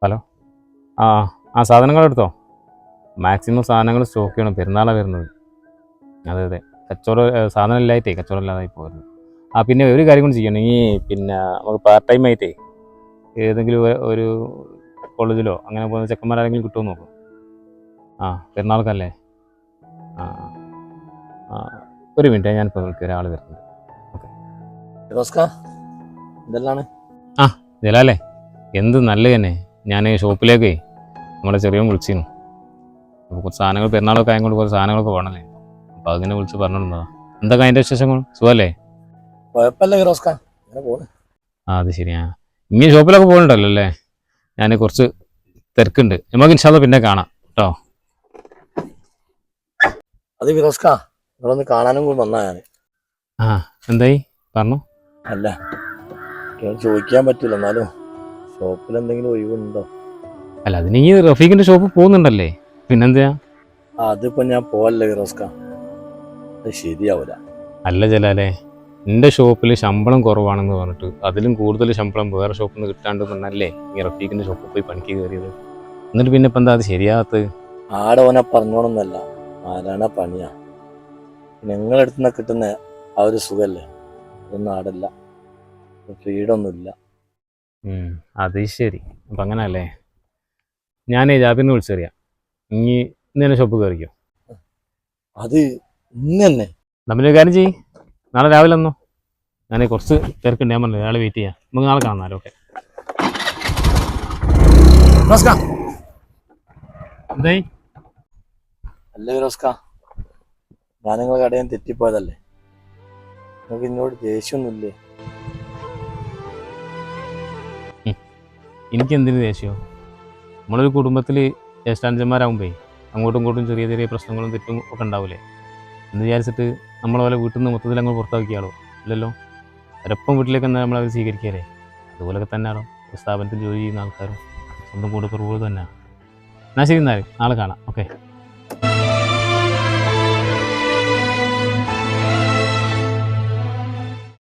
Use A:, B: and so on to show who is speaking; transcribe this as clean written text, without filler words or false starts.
A: Hello. ആ ആ സാധനങ്ങൾ എടുത്തോ. മാക്സിമം സാധനങ്ങൾ സ്റ്റോക്ക് ചെയ്യണം, പെരുന്നാളാണ് വരുന്നത്. അതെ അതെ, കച്ചവടം സാധനം ഇല്ലായിട്ടേ കച്ചവടം ഇല്ലാതായി പോരുന്നു. ആ പിന്നെ ഒരു കാര്യം കൂടി ചെയ്യണം. ഈ പിന്നെ നമുക്ക് പാർട്ട് ടൈം ആയിട്ടേ ഏതെങ്കിലും ഒരു കോളേജിലോ അങ്ങനെ പോകുന്ന ചെക്കന്മാരാരെങ്കിലും കിട്ടുമോ നോക്കും. ആ പെരുന്നാൾക്കല്ലേ. ആ ആ ഒരു മിനിറ്റ്, ഞാനിപ്പോൾ വിളിക്കും, ഒരാൾ വരുന്നുണ്ട്. ഓക്കെ.
B: ഇതെല്ലാണ്
A: ആ ജലാലേ, എന്ത് നല്ല തന്നെ. ഞാൻ ഷോപ്പിലേക്ക് നമ്മളെ ചെറിയവൻ വിളിച്ചിരുന്നു. അപ്പോൾ കുറച്ച് സാധനങ്ങൾ പെരുന്നാളൊക്കെ ആയതുകൊണ്ട് കുറച്ച് സാധനങ്ങളൊക്കെ വേണമല്ലേ, അപ്പോൾ അതിനെ വിളിച്ച് പറഞ്ഞിരുന്നതാ. എന്തൊക്കെ അതിൻ്റെ വിശേഷങ്ങൾ? സുഖമല്ലേ?
B: കുഴപ്പമില്ല ഫിറോസ്ക, അങ്ങനെ പോണ്.
A: ആ അത് ശരിയാ. ഇനി ഷോപ്പിലൊക്കെ പോകുന്നുണ്ടല്ലോ അല്ലേ? ഞാൻ കുറച്ച് തിരക്കുണ്ട്, നമുക്ക് ഇൻഷാല്ലാ പിന്നെ കാണാം കേട്ടോ.
B: അത് ഫിറോസ്ക, നിങ്ങളൊന്ന് കാണാനും കൂടി വന്നാ ഞാൻ.
A: ആ എന്തായി പറഞ്ഞു?
B: അല്ല, ചോദിക്കാൻ പറ്റില്ല, എന്നാലും ഷോപ്പിൽ എന്തെങ്കിലും ഒഴിവുണ്ടോ?
A: അല്ല, അതിന് ഈ റഫീഖിൻ്റെ ഷോപ്പ് പോകുന്നുണ്ടല്ലേ, പിന്നെന്താ?
B: അതിപ്പോ ഞാൻ പോവല്ലേ ഫിറോസ്ക, അത് ശരിയാവൂല.
A: അല്ല ജലാലേ, എൻ്റെ ഷോപ്പിൽ ശമ്പളം കുറവാണെന്ന് പറഞ്ഞിട്ട് അതിലും കൂടുതൽ ശമ്പളം വേറെ ഷോപ്പിൽ നിന്ന് കിട്ടാണ്ടെന്നല്ലേ ഈ റഫീഖിൻ്റെ ഷോപ്പിൽ പോയി പണിക്ക് കയറിയത്. എന്നിട്ട് പിന്നെ ഇപ്പം എന്താ അത് ശരിയാകാത്തത്?
B: ആടെ ഓനെ പറഞ്ഞോണമെന്നല്ല, ആരാണ പണിയാ. നിങ്ങളടുത്ത് നിന്ന് കിട്ടുന്ന ആ ഒരു സുഖല്ലേ, അതൊന്നും ആടല്ല, ഫ്രീഡൊന്നുമില്ല.
A: അത് ശരി. അപ്പം അങ്ങനല്ലേ. ഞാനേ ജാബിറിനെ വിളിച്ചറിയാം, ഇനി ഇന്ന് ഷോപ്പ് കയറിക്കോ.
B: അത് ഇന്ന് തന്നെ
A: നമ്മളൊരു കാര്യം ചെയ്യും, നാളെ രാവിലെ വന്നോ. ഞാൻ കുറച്ച് തിരക്കുണ്ട്, ഞാൻ പറഞ്ഞു നാളെ വെയിറ്റ് ചെയ്യാം. നമുക്ക് നാളെ കാണാമല്ലോ. ഓക്കെ. എന്തായി?
B: അല്ല ഫിറോസ്ക, ഞാൻ നിങ്ങളെ കടയിൽ തെറ്റിപ്പോയതല്ലേ, നിങ്ങൾക്ക് എന്നോട് ദേഷ്യമൊന്നുമില്ലേ?
A: എനിക്കെന്തിനു ദേഷ്യമോ? നമ്മളൊരു കുടുംബത്തിൽ ജ്യേഷ്ഠാനുജന്മാരാകുമ്പേ അങ്ങോട്ടും ഇങ്ങോട്ടും ചെറിയ ചെറിയ പ്രശ്നങ്ങളും തെറ്റും ഒക്കെ ഉണ്ടാവില്ലേ എന്ന് വിചാരിച്ചിട്ട് നമ്മളെ പോലെ വീട്ടിൽ നിന്ന് മൊത്തത്തിൽ അങ്ങ് പുറത്താക്കിയാലോ? ഇല്ലല്ലോ. അവരൊപ്പം വീട്ടിലേക്ക് എന്നാൽ നമ്മളവർ സ്വീകരിക്കാല്ലേ. അതുപോലൊക്കെ തന്നെയാണോ സ്ഥാപനത്തിൽ ജോലി ചെയ്യുന്ന ആൾക്കാരും സ്വന്തം കൂടെ കുറവ് തന്നെയാണ്. എന്നാൽ ശരി, എന്നാൽ നാളെ കാണാം. ഓക്കെ.